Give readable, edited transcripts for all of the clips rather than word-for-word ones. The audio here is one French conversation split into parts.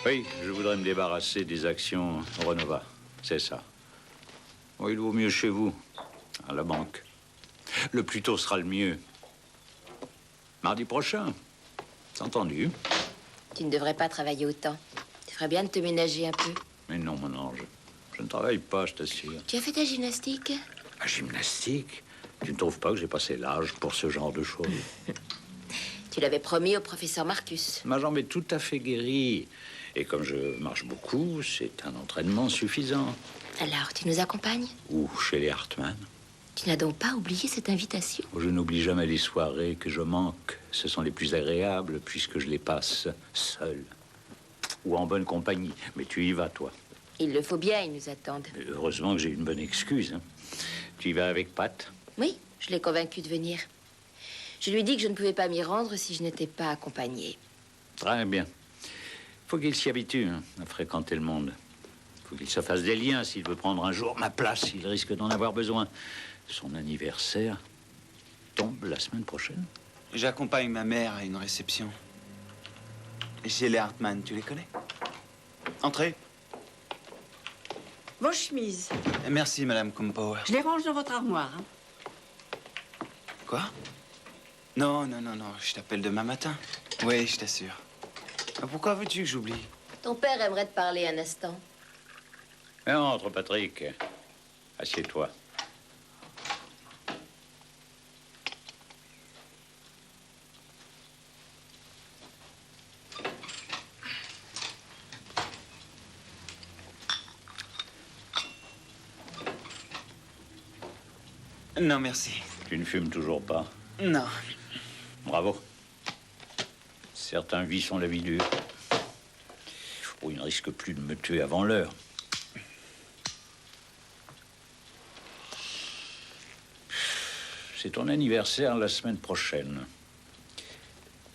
Oui, je voudrais me débarrasser des actions Renova. C'est ça. Oh, il vaut mieux chez vous, à la banque. Le plus tôt sera le mieux. Mardi prochain. C'est entendu. Tu ne devrais pas travailler autant. Tu ferais bien de te ménager un peu. Mais non, mon ange. Je ne travaille pas, je t'assure. Tu as fait ta gymnastique? La gymnastique? Tu ne trouves pas que j'ai passé l'âge pour ce genre de choses? Tu l'avais promis au professeur Marcus. Ma jambe est tout à fait guérie. Et comme je marche beaucoup, c'est un entraînement suffisant. Alors, tu nous accompagnes? Ou chez les Hartmann. Tu n'as donc pas oublié cette invitation? Je n'oublie jamais les soirées que je manque. Ce sont les plus agréables puisque je les passe seul. Ou en bonne compagnie. Mais tu y vas, toi. Il le faut bien, ils nous attendent. Heureusement que j'ai une bonne excuse. Hein. Tu y vas avec Pat? Oui, je l'ai convaincu de venir. Je lui ai dit que je ne pouvais pas m'y rendre si je n'étais pas accompagnée. Très bien. Faut qu'il s'y habitue hein, à fréquenter le monde. Faut qu'il se fasse des liens s'il veut prendre un jour ma place. Il risque d'en avoir besoin. Son anniversaire tombe la semaine prochaine. J'accompagne ma mère à une réception. Chez les Hartmann, tu les connais? Entrez. Vos chemises. Merci, Madame Kumpower. Je les range dans votre armoire. Hein. Quoi? Non, je t'appelle demain matin. Oui, je t'assure. Pourquoi veux-tu que j'oublie? Ton père aimerait te parler un instant. Entre, Patrick. Assieds-toi. Non, merci. Tu ne fumes toujours pas? Non. Bravo. Certains vies sont la vie dure. Oh, il ne risque plus de me tuer avant l'heure. C'est ton anniversaire la semaine prochaine.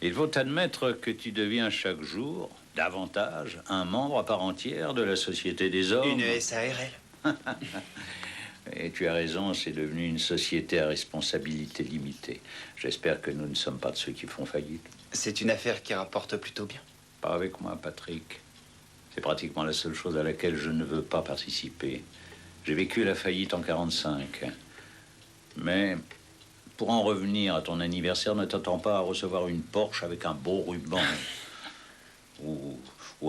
Il faut admettre que tu deviens chaque jour, davantage, un membre à part entière de la Société des Hommes. Une SARL. Et tu as raison, c'est devenu une société à responsabilité limitée. J'espère que nous ne sommes pas de ceux qui font faillite. C'est une affaire qui rapporte plutôt bien. Pas avec moi, Patrick. C'est pratiquement la seule chose à laquelle je ne veux pas participer. J'ai vécu la faillite en 45. Mais pour en revenir à ton anniversaire, ne t'attends pas à recevoir une Porsche avec un beau ruban. ou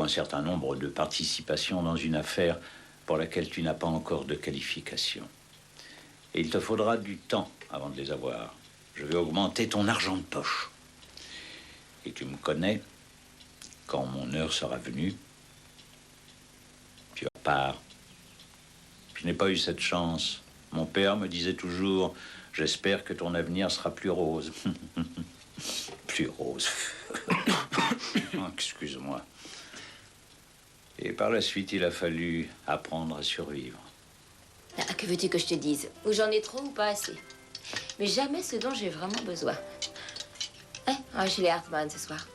un certain nombre de participations dans une affaire pour laquelle tu n'as pas encore de qualification. Et il te faudra du temps avant de les avoir. Je vais augmenter ton argent de poche. Et tu me connais, quand mon heure sera venue, tu pars. Je n'ai pas eu cette chance. Mon père me disait toujours, j'espère que ton avenir sera plus rose. Plus rose. Oh, excuse-moi. Et par la suite, il a fallu apprendre à survivre. Ah, que veux-tu que je te dise? Ou j'en ai trop ou pas assez. Mais jamais ce dont j'ai vraiment besoin. Chez les Hartmann ce soir.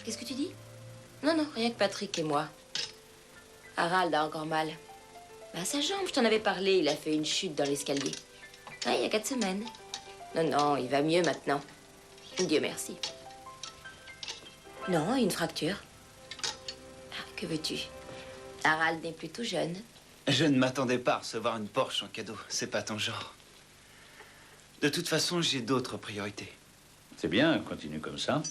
Qu'est-ce que tu dis? Non, rien que Patrick et moi. Harald a encore mal. Sa jambe, je t'en avais parlé, il a fait une chute dans l'escalier. Il y a 4 semaines. Non, il va mieux maintenant. Dieu merci. Non, une fracture. Que veux-tu? Harald n'est plus tout jeune. Je ne m'attendais pas à recevoir une Porsche en cadeau. C'est pas ton genre. De toute façon, j'ai d'autres priorités. C'est bien, continue comme ça.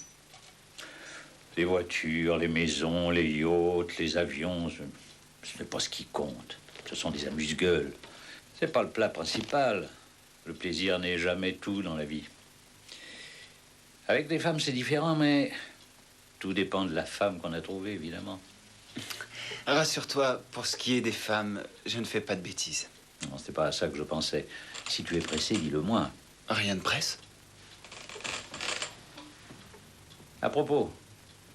Les voitures, les maisons, les yachts, les avions, ce n'est pas ce qui compte. Ce sont des amuse-gueules. C'est pas le plat principal. Le plaisir n'est jamais tout dans la vie. Avec des femmes, c'est différent, mais tout dépend de la femme qu'on a trouvée, évidemment. Rassure-toi, pour ce qui est des femmes, je ne fais pas de bêtises. Non, c'était pas à ça que je pensais. Si tu es pressé, dis-le moi. Rien de presse. À propos,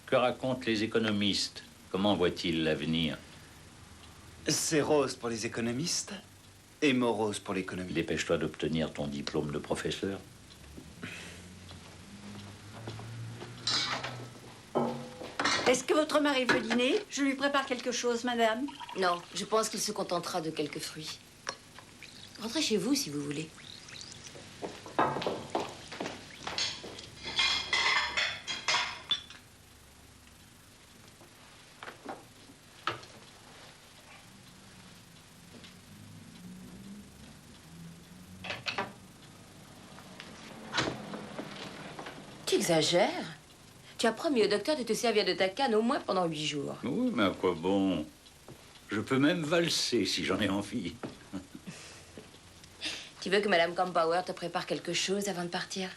que racontent les économistes? Comment voient-ils l'avenir? C'est rose pour les économistes et morose pour l'économie. Dépêche-toi d'obtenir ton diplôme de professeur. Est-ce que votre mari veut dîner? Je lui prépare quelque chose, madame. Non, je pense qu'il se contentera de quelques fruits. Rentrez chez vous si vous voulez. exagères. Tu as promis au docteur de te servir de ta canne au moins pendant 8 jours. Oui, mais à quoi bon? Je peux même valser si j'en ai envie. Tu veux que Madame Campower te prépare quelque chose avant de partir?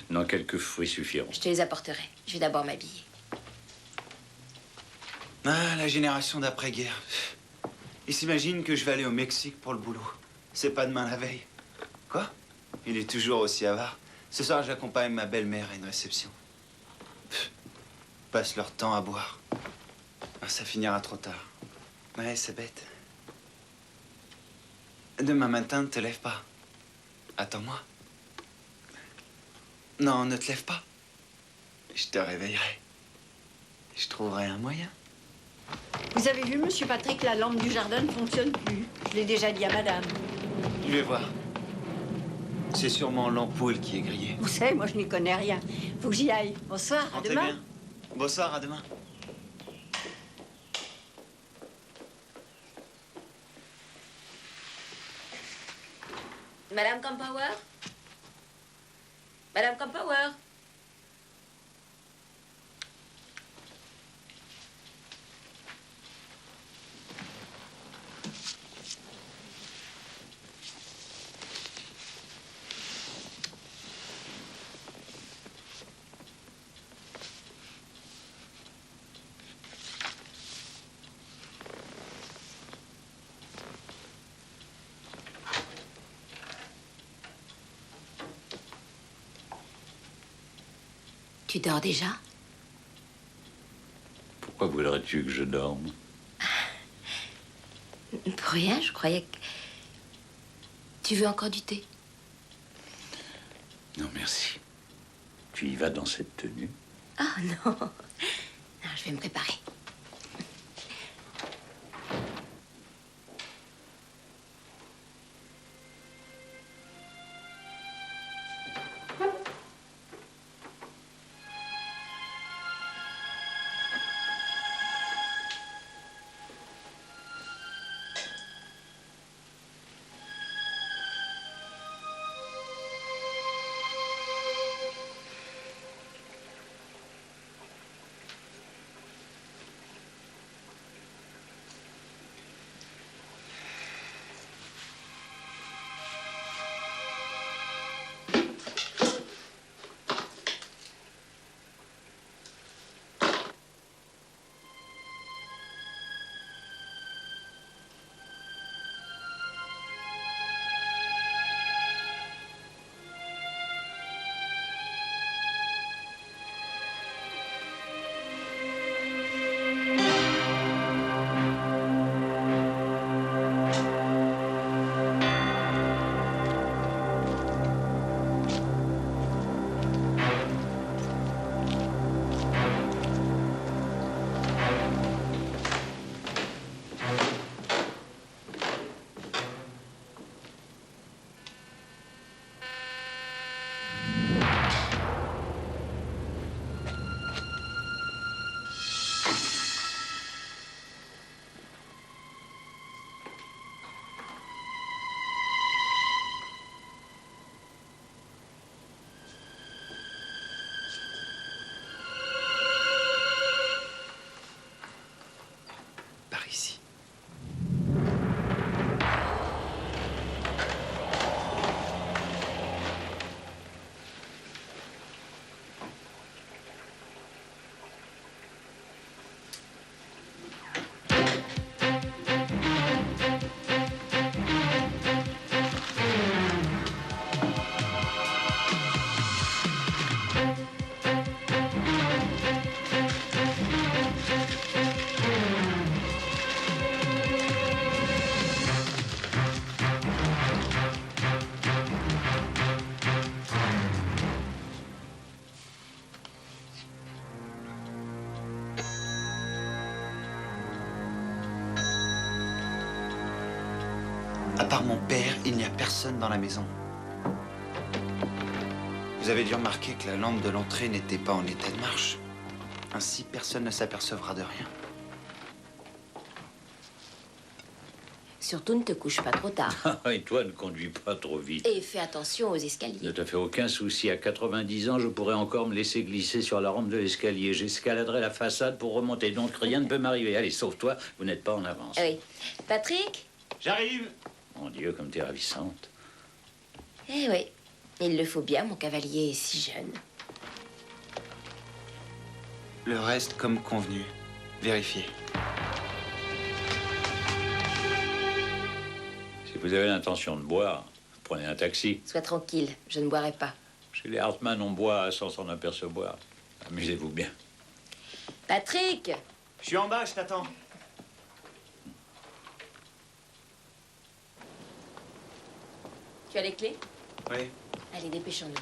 Non, quelques fruits suffiront. Je te les apporterai. Je vais d'abord m'habiller. Ah, la génération d'après-guerre. Ils s'imaginent que je vais aller au Mexique pour le boulot. C'est pas demain la veille. Quoi? Il est toujours aussi avare. Ce soir, j'accompagne ma belle-mère à une réception. Ils passent leur temps à boire. Ah, ça finira trop tard. Ouais, c'est bête. Demain matin, ne te lève pas. Attends-moi. Non, ne te lève pas. Je te réveillerai. Je trouverai un moyen. Vous avez vu, monsieur Patrick, la lampe du jardin ne fonctionne plus. Je l'ai déjà dit à madame. Je vais voir. C'est sûrement l'ampoule qui est grillée. Vous savez, moi, je n'y connais rien. Faut que j'y aille. Bonsoir, à Rentrez demain. bien. Bonsoir, à demain. Madame Campower? Madame Campower? Tu dors déjà? Pourquoi voudrais-tu que je dorme? Pour rien, je croyais que... Tu veux encore du thé? Non, merci. Tu y vas dans cette tenue? Ah non. Non, je vais me préparer. Par ici. À part mon père, il n'y a personne dans la maison. Vous avez dû remarquer que la lampe de l'entrée n'était pas en état de marche. Ainsi, personne ne s'apercevra de rien. Surtout, ne te couche pas trop tard. Et toi, ne conduis pas trop vite. Et fais attention aux Ne escaliers. te fais aucun souci. À 90 ans, je pourrais encore me laisser glisser sur la rampe de l'escalier. J'escaladerai la façade pour remonter. Donc, rien ne peut m'arriver. Allez, sauve-toi. Vous n'êtes pas en avance. Oui. Patrick? J'arrive. Mon Dieu, comme t'es ravissante. Eh oui. Il le faut bien, mon cavalier est si jeune. Le reste comme convenu. Vérifiez. Si vous avez l'intention de boire, prenez un taxi. Sois tranquille, je ne boirai pas. Chez les Hartmann, on boit sans s'en apercevoir. Amusez-vous bien. Patrick! Je suis en bas, je t'attends. Tu as les clés? Oui. Allez, dépêchons-nous.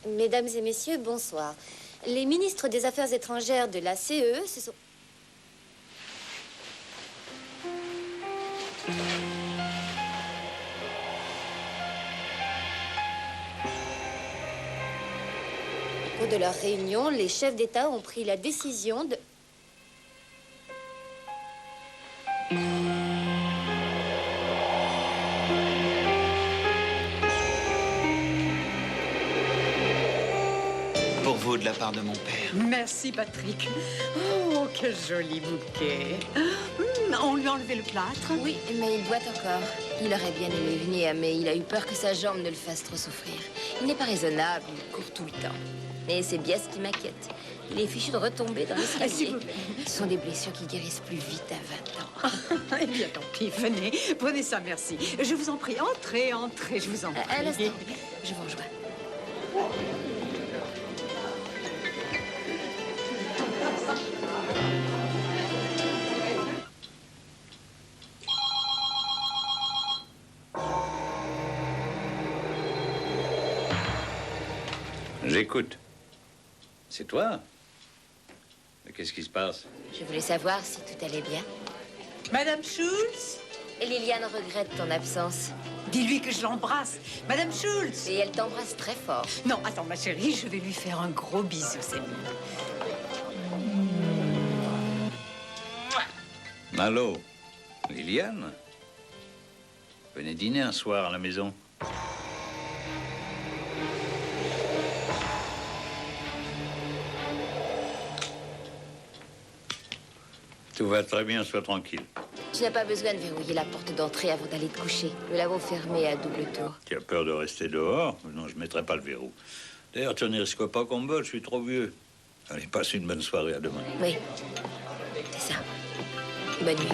Mesdames et messieurs, bonsoir. Les ministres des Affaires étrangères de la CEE se sont... Au cours de leur réunion, les chefs d'État ont pris la décision de... Pour vous, de la part de mon père. Merci, Patrick. Oh, quel joli bouquet. On lui a enlevé le plâtre. Oui, mais il boite encore. Il aurait bien aimé venir, mais il a eu peur que sa jambe ne le fasse trop souffrir. Il n'est pas raisonnable, il court tout le temps. Et c'est bien ce qui m'inquiète. Il est fichu de retomber dans S'il l'escalier. vous plaît. Ce sont des blessures qui guérissent plus vite à 20 ans. Eh bien, tant pis, venez. Prenez ça, merci. Je vous en prie, entrez, entrez, je vous en prie. Un instant, je vous rejoins. J'écoute. C'est toi? Mais qu'est-ce qui se passe? Je voulais savoir si tout allait bien. Madame Schultz, Et Liliane regrette ton absence. dis-lui que je l'embrasse. Madame Schultz. Et elle t'embrasse très fort. Non, attends, ma chérie, je vais lui faire un gros bisou, c'est mieux. Allô? Liliane? Venez dîner un soir à la maison. Tout va très bien, sois tranquille. Tu n'as pas besoin de verrouiller la porte d'entrée avant d'aller te coucher. Nous l'avons fermée à double tour. Tu as peur de rester dehors? Non, je ne mettrai pas le verrou. D'ailleurs, tu ne risques pas qu'on me vole, je suis trop vieux. Allez, passe une bonne soirée, à demain. Oui, c'est ça. Bonne nuit.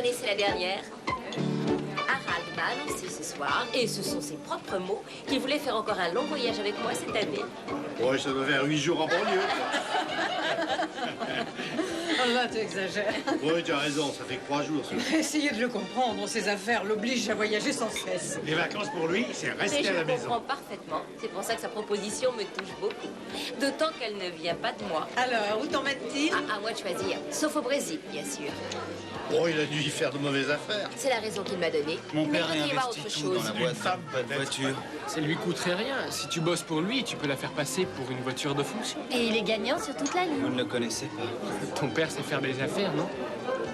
connaissez la dernière? Harald m'a annoncé ce soir, et ce sont ses propres mots, qu'il voulait faire encore un long voyage avec moi cette année. Ouais, ça doit faire 8 jours en banlieue. Oh là, tu exagères. Oui, tu as raison, ça fait que 3 jours. Ça. Essayez de le comprendre, ses affaires l'obligent à voyager sans cesse. Les vacances pour lui, c'est Mais rester je à la le maison. comprends parfaitement. C'est pour ça que sa proposition me touche beaucoup. D'autant qu'elle ne vient pas de moi. Alors, où t'emmène-t-il? À moi de choisir. Sauf au Brésil, bien sûr. Oh, il a dû y faire de mauvaises affaires. C'est la raison qu'il m'a donnée. Mon Mais père il doit y avoir réinvestit autre tout dans chose. la boîte. femme, Pas de peut-être. voiture. Ça lui coûterait rien. Si tu bosses pour lui, tu peux la faire passer pour une voiture de fonction. Et il est gagnant sur toute la ligne. Vous ne le connaissez pas. Ton père sait faire des affaires, non?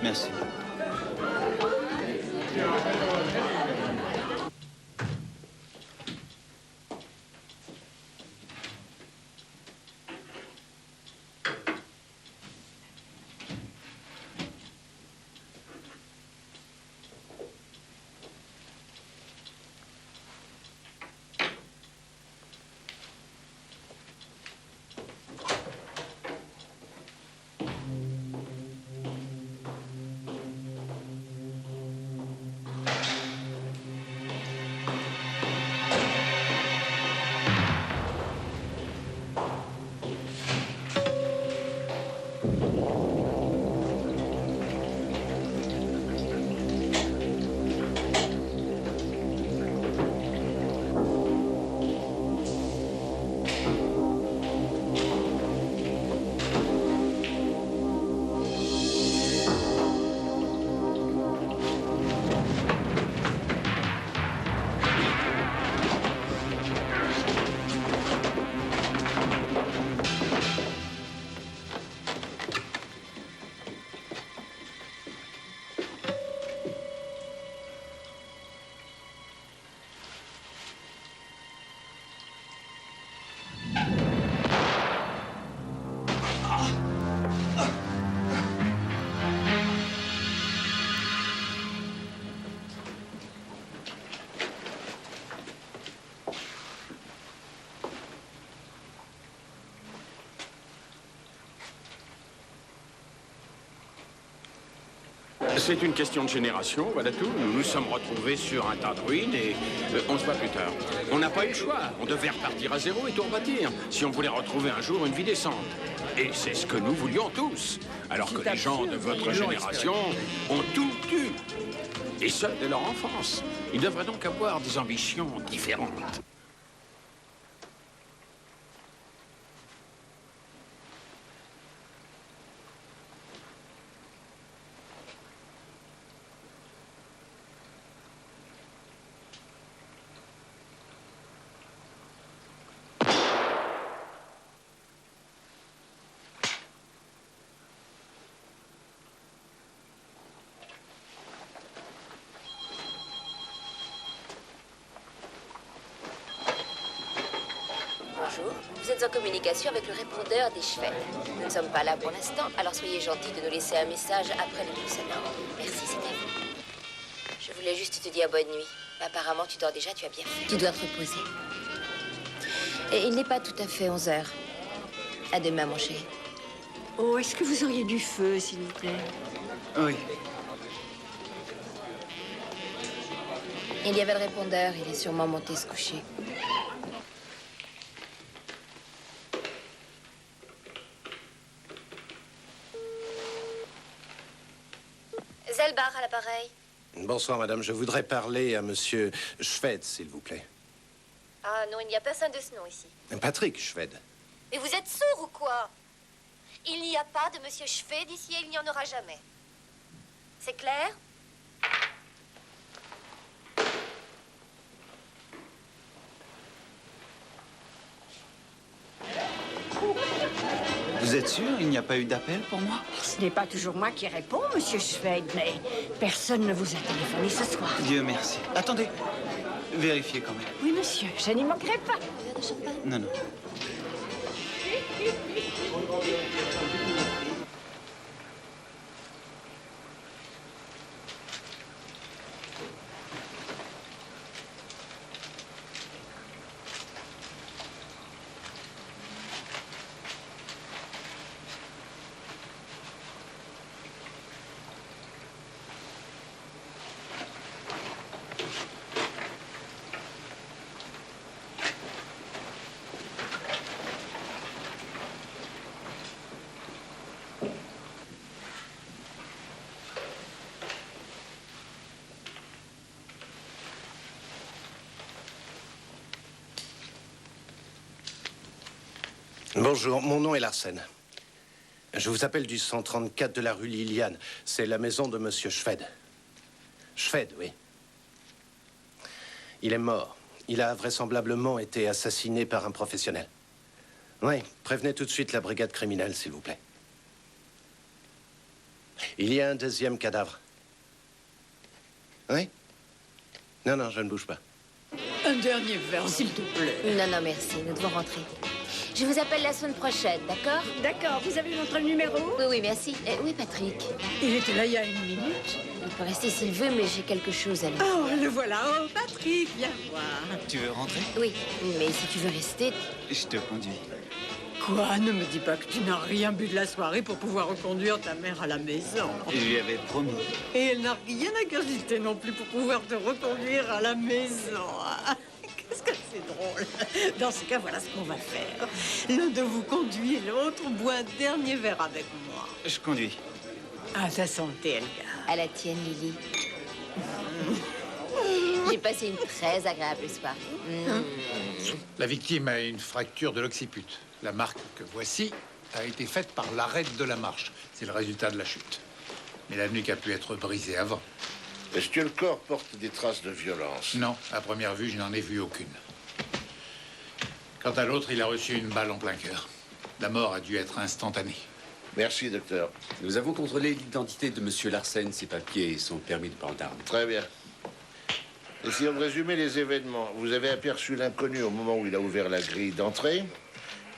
Merci. C'est une question de génération, voilà tout. Nous nous sommes retrouvés sur un tas de ruines et 11 mois plus tard. On n'a pas eu le choix. On devait repartir à zéro et tout rebâtir si on voulait retrouver un jour une vie décente. Et c'est ce que nous voulions tous. Alors que les gens de votre génération ont tout eu. Et ce, dès leur enfance. Ils devraient donc avoir des ambitions différentes. Bonjour. Vous êtes en communication avec le répondeur des Schwed. Nous ne sommes pas là pour l'instant, alors soyez gentils de nous laisser un message après le bip sonore. Merci, c'est à vous. Je voulais juste te dire bonne nuit. Apparemment, tu dors déjà, tu as bien fait. Tu dois te reposer. Et il n'est pas tout à fait 11 heures. À demain, mon chéri. Oh, est-ce que vous auriez du feu, s'il vous plaît? Oui. Il y avait le répondeur, il est sûrement monté se coucher. Zelbar à l'appareil. Bonsoir, madame. Je voudrais parler à monsieur Schwed, s'il vous plaît. Ah non, il n'y a personne de ce nom ici. Patrick Schwed. Mais vous êtes sourd ou quoi? Il n'y a pas de monsieur Schwed ici et il n'y en aura jamais. C'est clair? Vous êtes sûr, il n'y a pas eu d'appel pour moi? Ce n'est pas toujours moi qui réponds, monsieur Schwed, mais personne ne vous a téléphoné ce soir. Dieu merci. Attendez. Vérifiez quand même. Oui, monsieur, je n'y manquerai pas. Non, non. Bonjour, mon nom est Larsen. Je vous appelle du 134 de la rue Liliane. C'est la maison de monsieur Schwed. Schwed, oui. Il est mort. Il a vraisemblablement été assassiné par un professionnel. Oui, prévenez tout de suite la brigade criminelle, s'il vous plaît. Il y a un deuxième cadavre. Oui? Non, non, je ne bouge pas. Un dernier verre, s'il te plaît. Non, non, merci, nous devons rentrer. Je vous appelle la semaine prochaine, d'accord? D'accord, vous avez notre numéro? Oui, oui, merci. Oui, Patrick. Il était là il y a 1 minute. Il peut rester s'il veut, mais j'ai quelque chose à lui. Oh, le voilà. Oh, Patrick, viens voir. Tu veux rentrer? Oui, mais si tu veux rester... Je te conduis. Quoi? Ne me dis pas que tu n'as rien bu de la soirée pour pouvoir reconduire ta mère à la maison. Je lui avais promis. Et elle n'a rien à cogiter non plus pour pouvoir te reconduire à la maison. Qu'est-ce que c'est drôle. Dans ce cas, voilà ce qu'on va faire. L'un de vous conduit et l'autre boit un dernier verre avec moi. Je conduis. À ta santé, Elga. À la tienne, Lily. J'ai passé une très agréable soirée. La victime a une fracture de l'occiput. La marque que voici a été faite par l'arrêt de la marche. C'est le résultat de la chute. Mais la nuque a pu être brisée avant. Est-ce que le corps porte des traces de violence? Non, à première vue, je n'en ai vu aucune. Quant à l'autre, il a reçu une balle en plein cœur. La mort a dû être instantanée. Merci, docteur. Nous avons contrôlé l'identité de Monsieur Larsen, ses papiers et son permis de port d'armes. Très bien. Essayons de résumer les événements. Vous avez aperçu l'inconnu au moment où il a ouvert la grille d'entrée.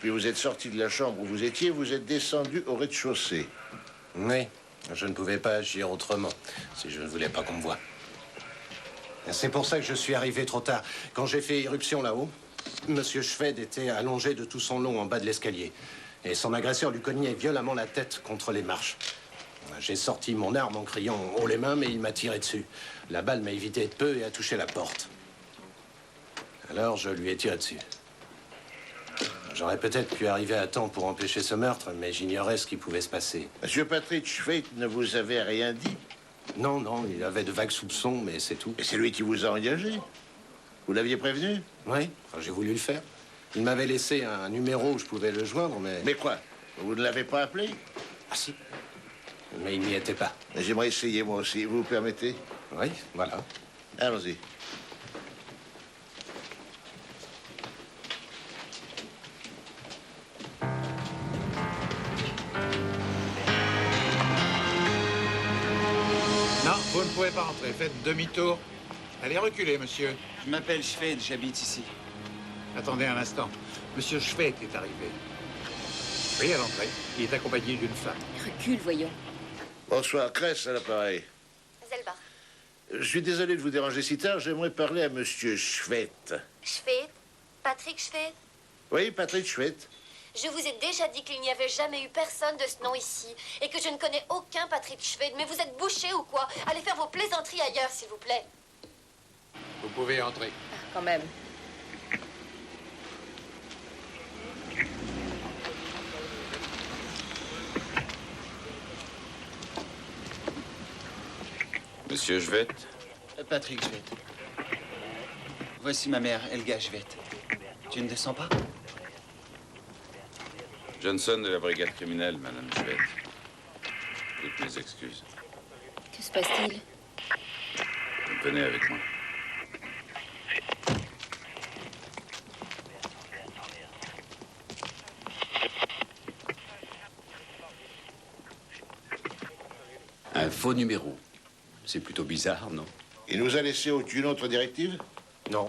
Puis vous êtes sorti de la chambre où vous étiez, vous êtes descendu au rez-de-chaussée. Oui, je ne pouvais pas agir autrement, si je ne voulais pas qu'on me voie. C'est pour ça que je suis arrivé trop tard. Quand j'ai fait irruption là-haut, monsieur Schwed était allongé de tout son long en bas de l'escalier. Et son agresseur lui cognait violemment la tête contre les marches. J'ai sorti mon arme en criant « haut les mains », mais il m'a tiré dessus. La balle m'a évité de peu et a touché la porte. Alors je lui ai tiré dessus. J'aurais peut-être pu arriver à temps pour empêcher ce meurtre, mais j'ignorais ce qui pouvait se passer. Monsieur Patrick Schwed ne vous avait rien dit? Non, non, il avait de vagues soupçons, mais c'est tout. Et c'est lui qui vous a engagé? Vous l'aviez prévenu? Oui, enfin, j'ai voulu le faire. Il m'avait laissé un numéro où je pouvais le joindre, mais... Mais quoi? Vous ne l'avez pas appelé? Ah si. Mais il n'y était pas. J'aimerais essayer moi aussi, vous permettez? Oui, voilà. Allons-y. Non, vous ne pouvez pas entrer. Faites demi-tour. Allez, reculez, monsieur. Je m'appelle Schwed, j'habite ici. Attendez un instant. Monsieur Schwed est arrivé. Oui, à l'entrée. Il est accompagné d'une femme. Recule, voyons. Bonsoir, Cress à l'appareil. Zelba. Je suis désolé de vous déranger si tard. J'aimerais parler à monsieur Schwed. Schwed? Patrick Schwed? Oui, Patrick Schwed. Je vous ai déjà dit qu'il n'y avait jamais eu personne de ce nom ici et que je ne connais aucun Patrick Schwed. Mais vous êtes bouché ou quoi? Allez faire vos plaisanteries ailleurs, s'il vous plaît. Vous pouvez entrer. Quand même. Monsieur Schwed? Patrick Schwed. Voici ma mère, Elga Schwed. Tu ne descends pas? Johnson de la brigade criminelle, madame Schwed. Toutes mes excuses. Que se passe-t-il? Venez avec moi. Un faux numéro. C'est plutôt bizarre, non? Il nous a laissé aucune autre directive? Non.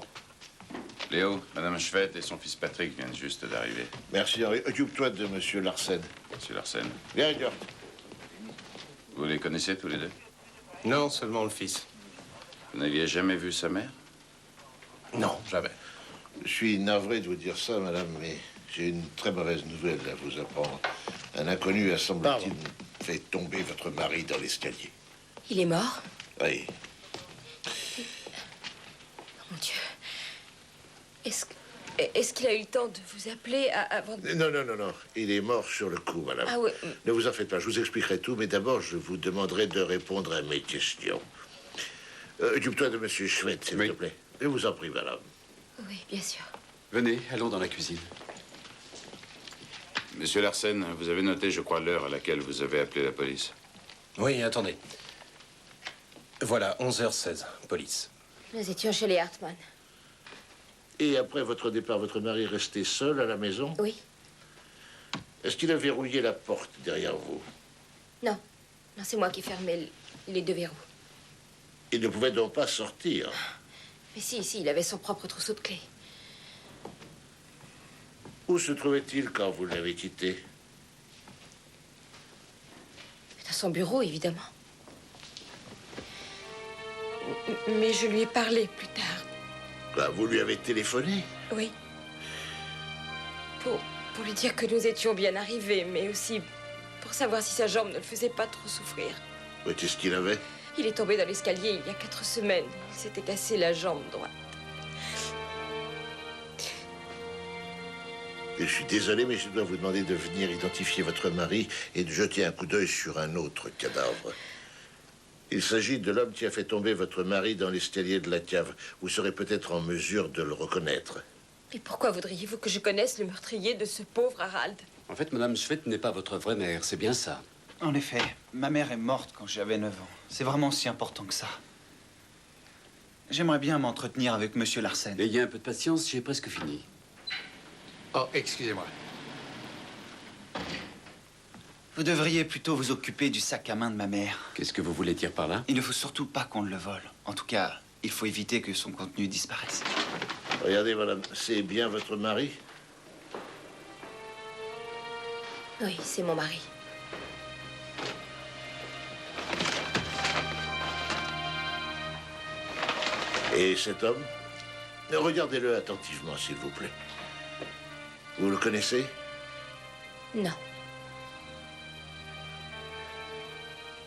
Léo, madame Schwed et son fils Patrick viennent juste d'arriver. Merci, Henri. Occupe-toi de monsieur Larsen. Monsieur Larsen. Viens, Gert. Vous les connaissez tous les deux? Non, seulement le fils. Vous n'aviez jamais vu sa mère? Non, jamais. Je suis navré de vous dire ça, madame, mais j'ai une très mauvaise nouvelle à vous apprendre. Un inconnu a, semble-t-il, fait tomber votre mari dans l'escalier. Il est mort? Oui. Mon Dieu. Est-ce qu'il a eu le temps de vous appeler avant de... Non, non, non, non. Il est mort sur le coup, madame. Ah oui. Ne vous en faites pas, je vous expliquerai tout, mais d'abord, je vous demanderai de répondre à mes questions. Occupe-toi de monsieur Schwed, s'il te plaît. Je vous en prie, madame. Oui, bien sûr. Venez, allons dans la cuisine. Monsieur Larsen, vous avez noté, je crois, l'heure à laquelle vous avez appelé la police. Oui, attendez. Voilà, 11h16, police. Nous étions chez les Hartmann. Et après votre départ, votre mari restait seul à la maison? Oui. Est-ce qu'il a verrouillé la porte derrière vous? Non. Non, c'est moi qui fermais les deux verrous. Il ne pouvait donc pas sortir. Mais si, il avait son propre trousseau de clés. Où se trouvait-il quand vous l'avez quitté? Dans son bureau, évidemment. Mais je lui ai parlé plus tard. Quoi, vous lui avez téléphoné? Oui. Pour lui dire que nous étions bien arrivés, mais aussi pour savoir si sa jambe ne le faisait pas trop souffrir. Mais qu'est-ce qu'il avait? Il est tombé dans l'escalier il y a 4 semaines. Il s'était cassé la jambe droite. Je suis désolé, mais je dois vous demander de venir identifier votre mari et de jeter un coup d'œil sur un autre cadavre. Il s'agit de l'homme qui a fait tomber votre mari dans l'escalier de la cave. Vous serez peut-être en mesure de le reconnaître. Mais pourquoi voudriez-vous que je connaisse le meurtrier de ce pauvre Harald? En fait, Madame Schwett n'est pas votre vraie mère, c'est bien ça. En effet, ma mère est morte quand j'avais 9 ans. C'est vraiment si important que ça. J'aimerais bien m'entretenir avec Monsieur Larsen. Ayez un peu de patience, j'ai presque fini. Oh, excusez-moi. Vous devriez plutôt vous occuper du sac à main de ma mère. Qu'est-ce que vous voulez dire par là? Il ne faut surtout pas qu'on le vole. En tout cas, il faut éviter que son contenu disparaisse. Regardez, madame, c'est bien votre mari? Oui, c'est mon mari. Et cet homme? Regardez-le attentivement, s'il vous plaît. Vous le connaissez? Non.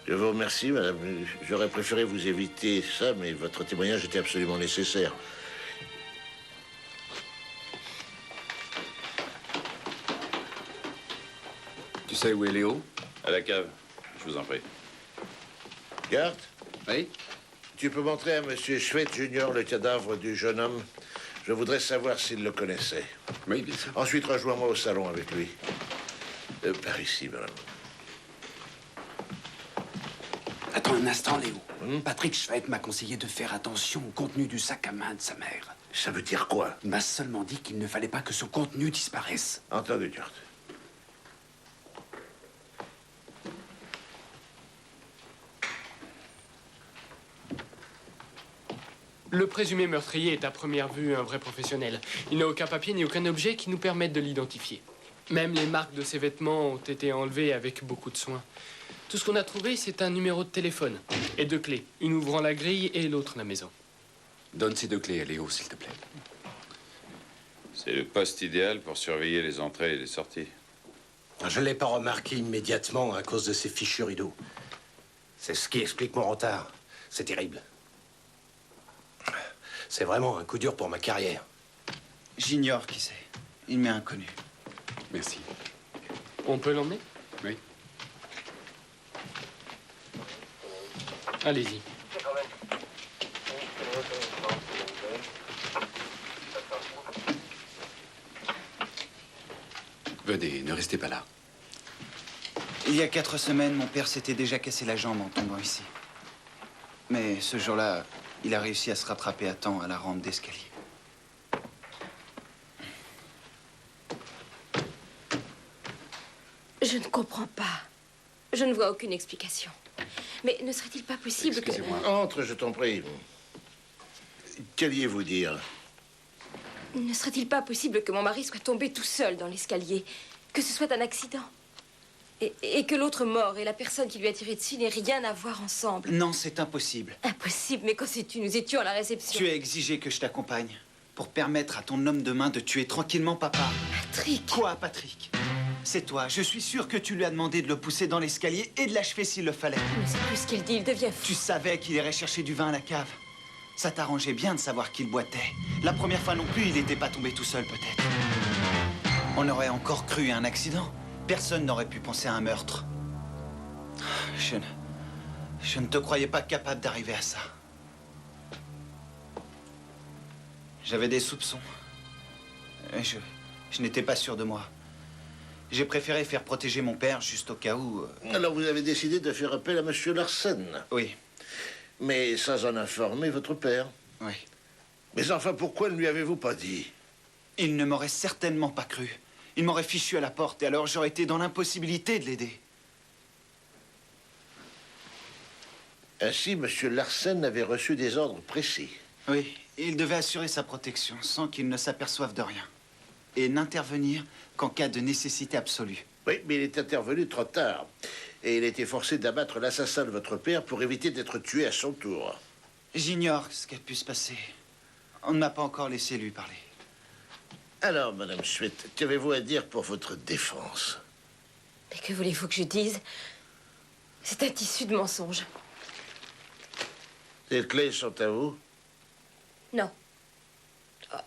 Je vous remercie, madame. J'aurais préféré vous éviter ça, mais votre témoignage était absolument nécessaire. Tu sais où est Léo? À la cave, je vous en prie. Garde? Oui? Tu peux montrer à monsieur Schwett Junior le cadavre du jeune homme? Je voudrais savoir s'il le connaissait. Oui, bien sûr. Ensuite, rejoins-moi au salon avec lui. Par ici, madame. Attends un instant, Léo. Patrick Schwett m'a conseillé de faire attention au contenu du sac à main de sa mère. Ça veut dire quoi? Il m'a seulement dit qu'il ne fallait pas que son contenu disparaisse. Entendu, Gert. Le présumé meurtrier est à première vue un vrai professionnel. Il n'a aucun papier ni aucun objet qui nous permettent de l'identifier. Même les marques de ses vêtements ont été enlevées avec beaucoup de soin. Tout ce qu'on a trouvé, c'est un numéro de téléphone et 2 clés. Une ouvrant la grille et l'autre la maison. Donne ces 2 clés à Léo, s'il te plaît. C'est le poste idéal pour surveiller les entrées et les sorties. Je ne l'ai pas remarqué immédiatement à cause de ces fichus rideaux. C'est ce qui explique mon retard. C'est terrible. C'est vraiment un coup dur pour ma carrière. J'ignore qui c'est. Il m'est inconnu. Merci. On peut l'emmener? Oui. Allez-y. Venez, ne restez pas là. Il y a 4 semaines, mon père s'était déjà cassé la jambe en tombant ici. Mais ce jour-là, il a réussi à se rattraper à temps à la rampe d'escalier. Je ne comprends pas. Je ne vois aucune explication. Mais ne serait-il pas possible que... Entre, je t'en prie. Qu'alliez-vous dire? Ne serait-il pas possible que mon mari soit tombé tout seul dans l'escalier? Que ce soit un accident? Et que l'autre mort et la personne qui lui a tiré dessus n'aient rien à voir ensemble? Non, c'est impossible. Impossible, mais quand sais-tu? Nous étions à la réception. Tu as exigé que je t'accompagne pour permettre à ton homme de main de tuer tranquillement papa. Patrick! Quoi, Patrick? C'est toi. Je suis sûr que tu lui as demandé de le pousser dans l'escalier et de l'achever s'il le fallait. Ne sais plus ce qu'il dit, il devient fou. Tu savais qu'il irait chercher du vin à la cave. Ça t'arrangeait bien de savoir qu'il boitait. La première fois non plus, il n'était pas tombé tout seul, peut-être. On aurait encore cru à un accident. Personne n'aurait pu penser à un meurtre. Je ne te croyais pas capable d'arriver à ça. J'avais des soupçons. Et je n'étais pas sûr de moi. J'ai préféré faire protéger mon père juste au cas où... Alors vous avez décidé de faire appel à Monsieur Larsen? Oui. Mais sans en informer votre père? Oui. Mais enfin, pourquoi ne lui avez-vous pas dit? Il ne m'aurait certainement pas cru. Il m'aurait fichu à la porte et alors j'aurais été dans l'impossibilité de l'aider. Ainsi, Monsieur Larsen avait reçu des ordres précis. Oui, il devait assurer sa protection sans qu'il ne s'aperçoive de rien. Et n'intervenir qu'en cas de nécessité absolue. Oui, mais il est intervenu trop tard. Et il a été forcé d'abattre l'assassin de votre père pour éviter d'être tué à son tour. J'ignore ce qui a pu se passer. On ne m'a pas encore laissé lui parler. Alors, Madame Schmidt, qu'avez-vous à dire pour votre défense? Mais que voulez-vous que je dise? C'est un tissu de mensonges. Les clés sont à vous? Non.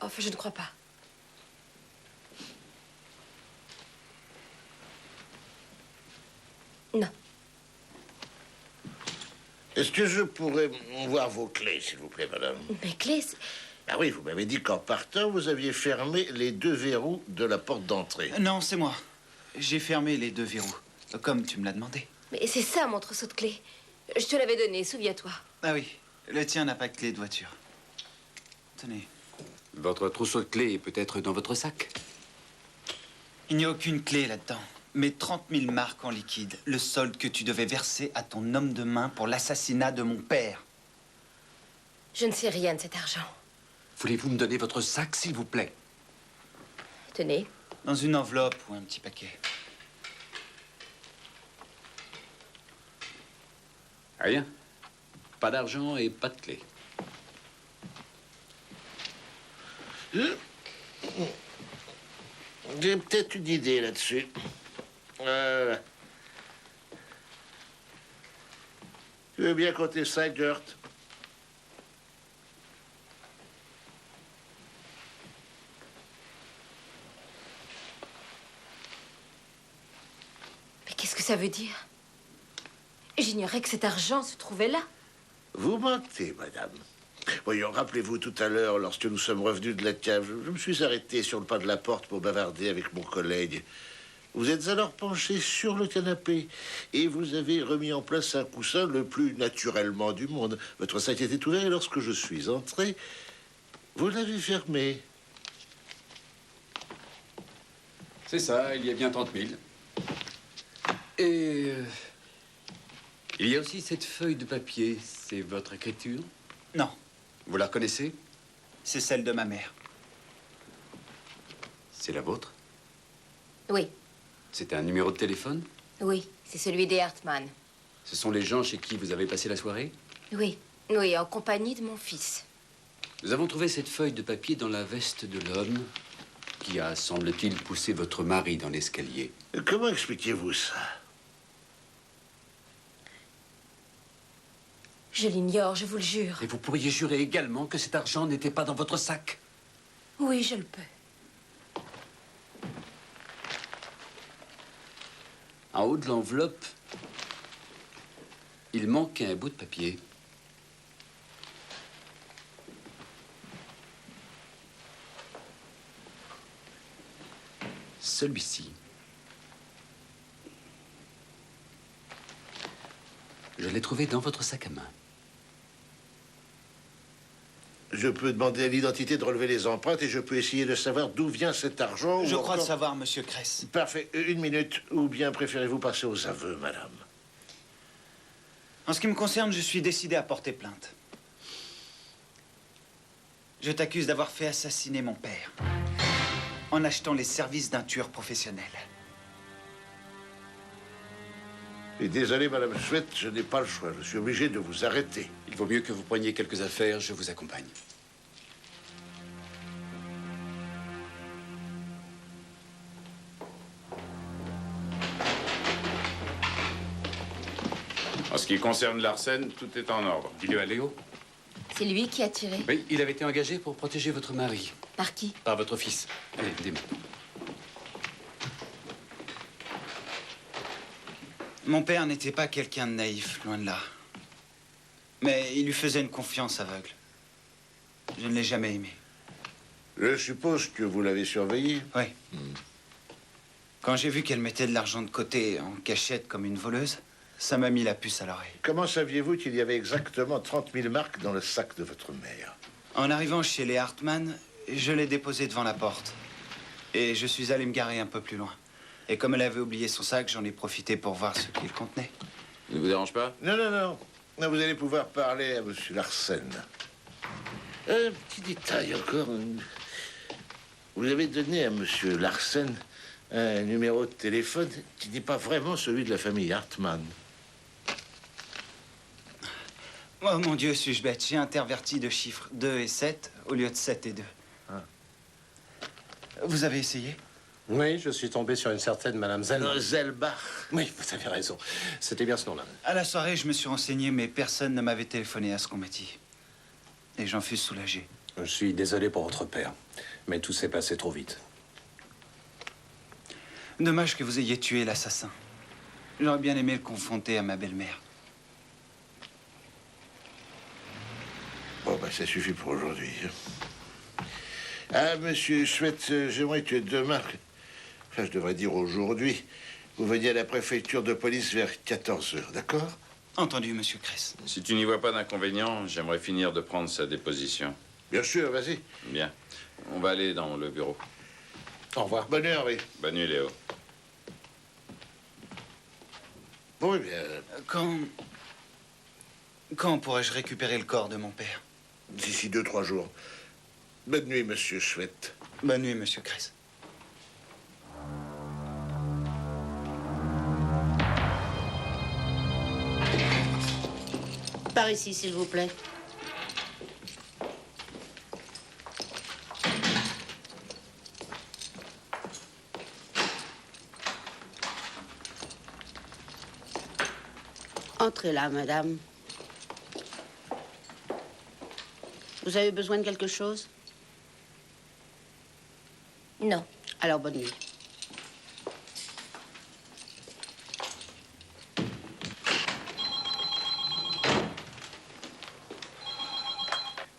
Enfin, je ne crois pas. Non. Est-ce que je pourrais voir vos clés, s'il vous plaît, madame? Mes clés... Ah oui, vous m'avez dit qu'en partant, vous aviez fermé les 2 verrous de la porte d'entrée. Non, c'est moi. J'ai fermé les 2 verrous, comme tu me l'as demandé. Mais c'est ça, mon trousseau de clés. Je te l'avais donné, souviens-toi. Ah oui, le tien n'a pas de clé de voiture. Tenez. Votre trousseau de clés est peut-être dans votre sac? Il n'y a aucune clé là-dedans. Mais 30 000 marques en liquide, le solde que tu devais verser à ton homme de main pour l'assassinat de mon père. Je ne sais rien de cet argent. Voulez-vous me donner votre sac, s'il vous plaît? Tenez. Dans une enveloppe ou un petit paquet. Rien. Pas d'argent et pas de clé. J'ai peut-être une idée là-dessus. Tu veux bien compter ça, Gert? Mais qu'est-ce que ça veut dire? J'ignorais que cet argent se trouvait là. Vous mentez, madame. Voyons, rappelez-vous tout à l'heure, lorsque nous sommes revenus de la cave, je me suis arrêté sur le pas de la porte pour bavarder avec mon collègue. Vous êtes alors penché sur le canapé et vous avez remis en place un coussin le plus naturellement du monde. Votre sac était ouvert et lorsque je suis entré, vous l'avez fermé. C'est ça, il y a bien 30 000. Et... il y a aussi cette feuille de papier. C'est votre écriture? Non. Vous la reconnaissez? C'est celle de ma mère. C'est la vôtre? Oui, C'est un numéro de téléphone? oui, c'est celui des Hartmann. Ce sont les gens chez qui vous avez passé la soirée? Oui, oui, en compagnie de mon fils. Nous avons trouvé cette feuille de papier dans la veste de l'homme qui a, semble-t-il, poussé votre mari dans l'escalier. Comment expliquez-vous ça? Je l'ignore, je vous le jure. Et vous pourriez jurer également que cet argent n'était pas dans votre sac? Oui, je le peux. En haut de l'enveloppe, il manquait un bout de papier. Celui-ci. Je l'ai trouvé dans votre sac à main. Je peux demander à l'identité de relever les empreintes et je peux essayer de savoir d'où vient cet argent. Je ou crois encore- savoir, monsieur Kress. Parfait. Une minute. Ou bien préférez-vous passer aux aveux, madame? En ce qui me concerne, je suis décidé à porter plainte. Je t'accuse d'avoir fait assassiner mon père en achetant les services d'un tueur professionnel. Et désolé, madame Schmidt, je n'ai pas le choix. Je suis obligé de vous arrêter. Il vaut mieux que vous preniez quelques affaires, je vous accompagne. En ce qui concerne Larsen, tout est en ordre. Dis-le à Léo. C'est lui qui a tiré. Oui, il avait été engagé pour protéger votre mari. Par qui? Par votre fils. Allez, dis-moi. Mon père n'était pas quelqu'un de naïf, loin de là. Mais il lui faisait une confiance aveugle. Je ne l'ai jamais aimé. Je suppose que vous l'avez surveillé. Oui. Quand j'ai vu qu'elle mettait de l'argent de côté en cachette comme une voleuse, ça m'a mis la puce à l'oreille. Comment saviez-vous qu'il y avait exactement 30 000 marks dans le sac de votre mère? En arrivant chez les Hartmann, je l'ai déposé devant la porte. Et je suis allé me garer un peu plus loin. Et comme elle avait oublié son sac, j'en ai profité pour voir ce qu'il contenait. Ça ne vous dérange pas? Non, non, non. Non, vous allez pouvoir parler à monsieur Larsen. Un petit détail encore. Vous avez donné à monsieur Larsen un numéro de téléphone qui n'est pas vraiment celui de la famille Hartmann. Oh mon Dieu, suis-je bête. J'ai interverti de chiffres 2 et 7 au lieu de 7 et 2. Ah. Vous avez essayé? Oui, je suis tombé sur une certaine Madame Zellbach. Zellbach. Oui, vous avez raison. C'était bien ce nom-là. À la soirée, je me suis renseigné, mais personne ne m'avait téléphoné à ce qu'on m'a dit. Et j'en fus soulagé. Je suis désolé pour votre père, mais tout s'est passé trop vite. Dommage que vous ayez tué l'assassin. J'aurais bien aimé le confronter à ma belle-mère. Bon, ben, ça suffit pour aujourd'hui. Ah, monsieur Schwett, j'aimerais que demain, enfin, je devrais dire aujourd'hui, vous veniez à la préfecture de police vers 14 h, d'accord? Entendu, monsieur Kress. Si tu n'y vois pas d'inconvénient, j'aimerais finir de prendre sa déposition. Bien sûr, vas-y. Bien. On va aller dans le bureau. Au revoir. Bonne nuit, Henri. Bonne nuit, Léo. Bon, eh bien, Quand pourrais-je récupérer le corps de mon père? d'ici 2-3 jours. Bonne nuit, monsieur Schwett. Bonne nuit, monsieur Kress. Par ici, s'il vous plaît. Entrez là, madame. Vous avez besoin de quelque chose? Non. Alors, bonne nuit.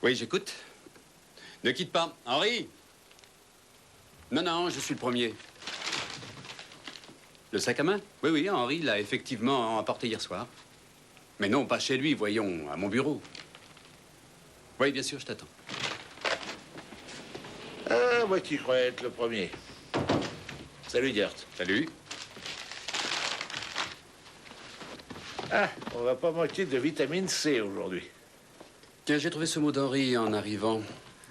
Oui, j'écoute. Ne quitte pas. Henri! Non, non, je suis le premier. Le sac à main? Oui, oui, Henri l'a effectivement apporté hier soir. Mais non, pas chez lui, voyons, à mon bureau. Oui, bien sûr, je t'attends. Ah, moi qui croyais être le premier. Salut, Gert. Salut. Ah, on va pas manquer de vitamine C aujourd'hui. Tiens, j'ai trouvé ce mot d'Henri en arrivant.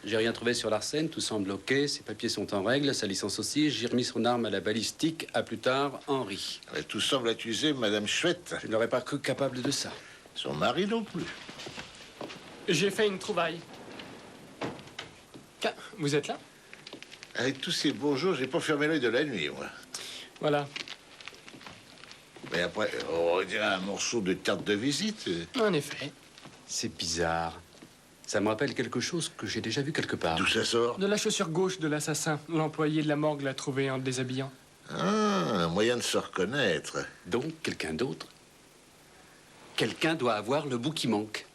J'ai rien trouvé sur Larsen, tout semble OK, ses papiers sont en règle, sa licence aussi. J'ai remis son arme à la balistique. À plus tard, Henri. Mais tout semble accuser Madame Schwett. Je n'aurais pas cru capable de ça. Son mari non plus. J'ai fait une trouvaille. Tiens, vous êtes là? Avec tous ces beaux jours, j'ai pas fermé l'œil de la nuit, moi. Voilà. Mais après, on dirait un morceau de carte de visite. En effet. C'est bizarre. Ça me rappelle quelque chose que j'ai déjà vu quelque part. D'où ça sort? De la chaussure gauche de l'assassin. L'employé de la morgue l'a trouvé en le déshabillant. Ah, un moyen de se reconnaître. Donc, quelqu'un d'autre? Quelqu'un doit avoir le bout qui manque.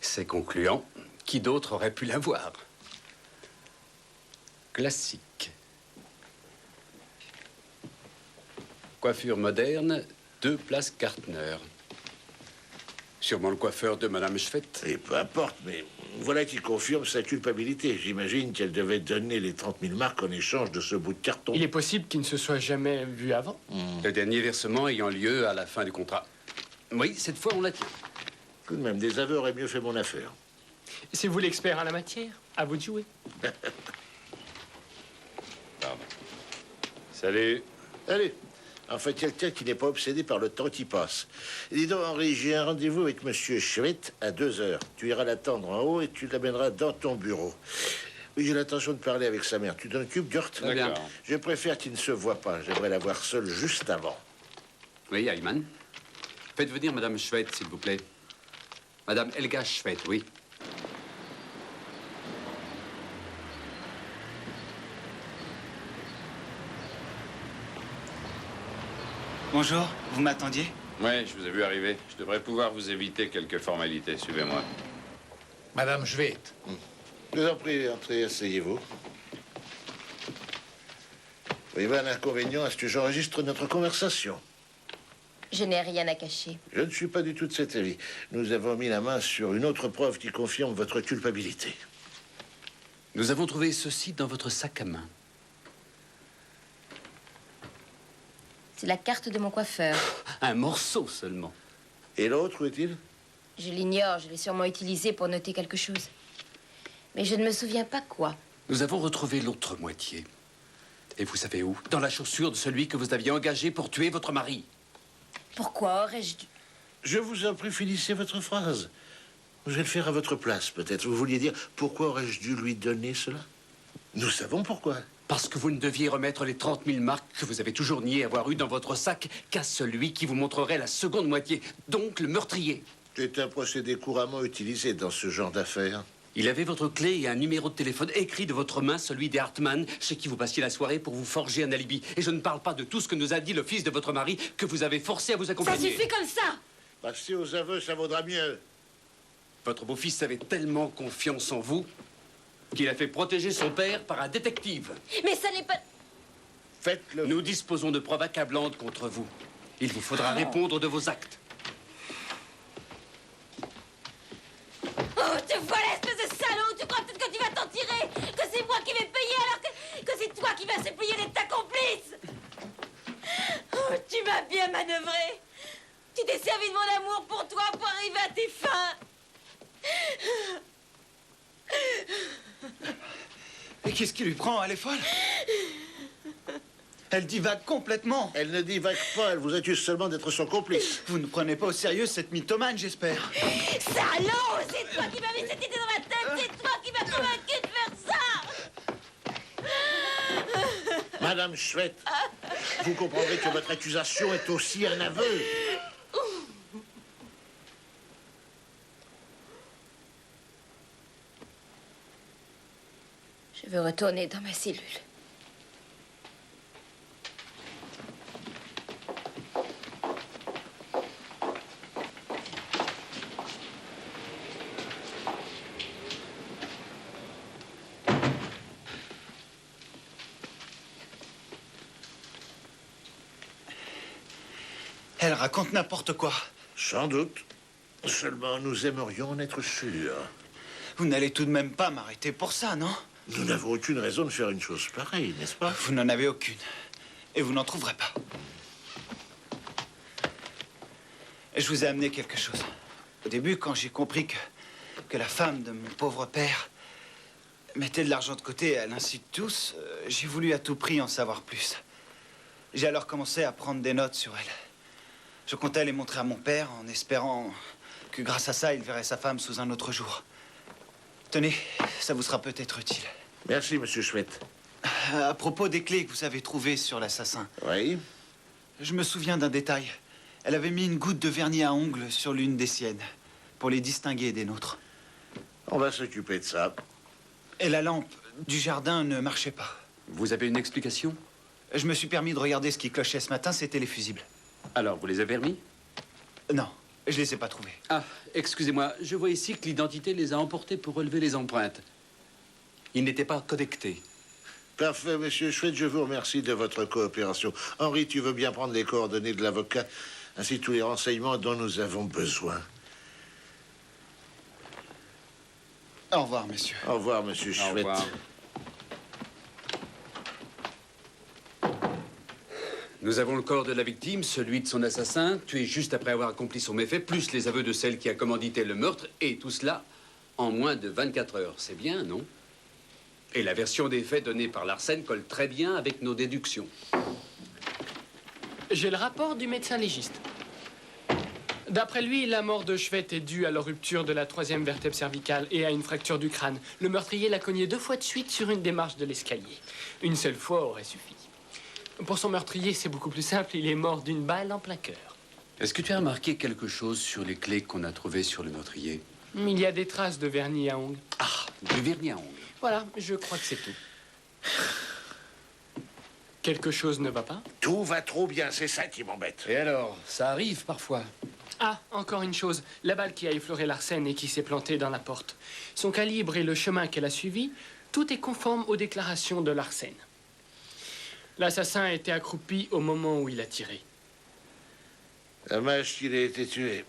C'est concluant. Qui d'autre aurait pu l'avoir? Classique. Coiffure moderne, 2 places Gartner. Sûrement le coiffeur de Madame Schwett. Et peu importe, mais voilà qui confirme sa culpabilité. J'imagine qu'elle devait donner les 30 000 marks en échange de ce bout de carton. Il est possible qu'il ne se soit jamais vu avant. Le dernier versement ayant lieu à la fin du contrat. Oui, cette fois, on la tient. Tout de même, des aveux auraient mieux fait mon affaire. C'est vous l'expert en la matière. À vous de jouer. Pardon. Salut. Allez. Enfin, quelqu'un qui n'est pas obsédé par le temps qui passe. Et dis donc, Henri, j'ai un rendez-vous avec monsieur Schwett à 2 h. Tu iras l'attendre en haut et tu l'amèneras dans ton bureau. Oui, j'ai l'intention de parler avec sa mère. Tu t'en occupes, Gert? D'accord. Je préfère qu'il ne se voit pas. J'aimerais la voir seule juste avant. Oui, Ayman. Faites venir Madame Schwett, s'il vous plaît. Madame Helga Schwett, oui. Bonjour, vous m'attendiez? Ouais, je vous ai vu arriver. Je devrais pouvoir vous éviter quelques formalités. Suivez-moi. Madame Schwett. Je vous en prie, entrez, asseyez-vous. Vous avez un inconvénient à ce que j'enregistre notre conversation? Je n'ai rien à cacher. Je ne suis pas du tout de cet avis. Nous avons mis la main sur une autre preuve qui confirme votre culpabilité. Nous avons trouvé ceci dans votre sac à main. C'est la carte de mon coiffeur. Un morceau seulement. Et l'autre, où est-il? Je l'ignore, je l'ai sûrement utilisé pour noter quelque chose. Mais je ne me souviens pas quoi. Nous avons retrouvé l'autre moitié. Et vous savez où? Dans la chaussure de celui que vous aviez engagé pour tuer votre mari. Pourquoi aurais-je dû... Je vous en prie, finissez votre phrase. Je vais le faire à votre place, peut-être. Vous vouliez dire, pourquoi aurais-je dû lui donner cela? Nous savons pourquoi. Parce que vous ne deviez remettre les 30 000 marques que vous avez toujours nié avoir eues dans votre sac qu'à celui qui vous montrerait la seconde moitié, donc le meurtrier. C'est un procédé couramment utilisé dans ce genre d'affaires. Il avait votre clé et un numéro de téléphone écrit de votre main, celui des Hartmann, chez qui vous passiez la soirée pour vous forger un alibi. Et je ne parle pas de tout ce que nous a dit le fils de votre mari, que vous avez forcé à vous Ça accompagner. suffit comme ça! Passez aux aveux, ça vaudra mieux. Votre beau-fils avait tellement confiance en vous qu'il a fait protéger son père par un détective. Mais ça n'est pas... Faites-le. Nous disposons de preuves accablantes contre vous. Il vous faudra répondre de vos actes. Oh, tu vois l'espèce de salaud! Tu crois peut-être que tu vas t'en tirer? Que c'est moi qui vais payer alors que c'est toi qui vas se payer d'être ta complice? Oh, tu m'as bien manœuvré! Tu t'es servi de mon amour pour toi pour arriver à tes fins! Et qu'est-ce qui lui prend? Elle est folle. Elle divague complètement. Elle ne divague pas, elle vous accuse seulement d'être son complice. Vous ne prenez pas au sérieux cette mythomane, j'espère. Salaud! C'est toi qui m'as mis cette idée dans la tête! C'est toi qui m'as convaincu de faire ça! Madame Schwett, vous comprendrez que votre accusation est aussi un aveu. Je veux retourner dans ma cellule. Elle raconte n'importe quoi. Sans doute. Seulement, nous aimerions en être sûrs. Vous n'allez tout de même pas m'arrêter pour ça, non? Nous n'avons aucune raison de faire une chose pareille, n'est-ce pas? Vous n'en avez aucune. Et vous n'en trouverez pas. Et je vous ai amené quelque chose. Au début, quand j'ai compris que la femme de mon pauvre père mettait de l'argent de côté, elle incite tous, j'ai voulu à tout prix en savoir plus. J'ai alors commencé à prendre des notes sur elle. Je comptais les montrer à mon père en espérant que grâce à ça, il verrait sa femme sous un autre jour. Tenez, ça vous sera peut-être utile. Merci, monsieur Schwett. À propos des clés que vous avez trouvées sur l'assassin. Oui? Je me souviens d'un détail. Elle avait mis une goutte de vernis à ongles sur l'une des siennes, pour les distinguer des nôtres. On va s'occuper de ça. Et la lampe du jardin ne marchait pas. Vous avez une explication? Je me suis permis de regarder ce qui clochait ce matin, c'était les fusibles. Alors, vous les avez remis? Non, je les ai pas trouvés. Ah, excusez-moi, je vois ici que l'identité les a emportés pour relever les empreintes. Ils n'étaient pas connectés. Parfait, monsieur Schwett, je vous remercie de votre coopération. Henri, tu veux bien prendre les coordonnées de l'avocat, ainsi que tous les renseignements dont nous avons besoin. Au revoir, monsieur. Au revoir, monsieur Schwett. Au revoir. Nous avons le corps de la victime, celui de son assassin, tué juste après avoir accompli son méfait, plus les aveux de celle qui a commandité le meurtre, et tout cela en moins de 24 heures. C'est bien, non? Et la version des faits donnée par Larsen colle très bien avec nos déductions. J'ai le rapport du médecin légiste. D'après lui, la mort de Schwett est due à la rupture de la 3e vertèbre cervicale et à une fracture du crâne. Le meurtrier l'a cogné 2 fois de suite sur une des marches de l'escalier. Une seule fois aurait suffi. Pour son meurtrier, c'est beaucoup plus simple. Il est mort d'une balle en plein cœur. Est-ce que tu as remarqué quelque chose sur les clés qu'on a trouvées sur le meurtrier? Il y a des traces de vernis à ongles. Ah, du vernis à ongles. Voilà, je crois que c'est tout. Quelque chose ne va pas? Tout va trop bien, c'est ça qui m'embête. Et alors, ça arrive parfois. Ah, encore une chose. La balle qui a effleuré Larsen et qui s'est plantée dans la porte. Son calibre et le chemin qu'elle a suivi, tout est conforme aux déclarations de Larsen. L'assassin était accroupi au moment où il a tiré. Dommage qu'il ait été tué.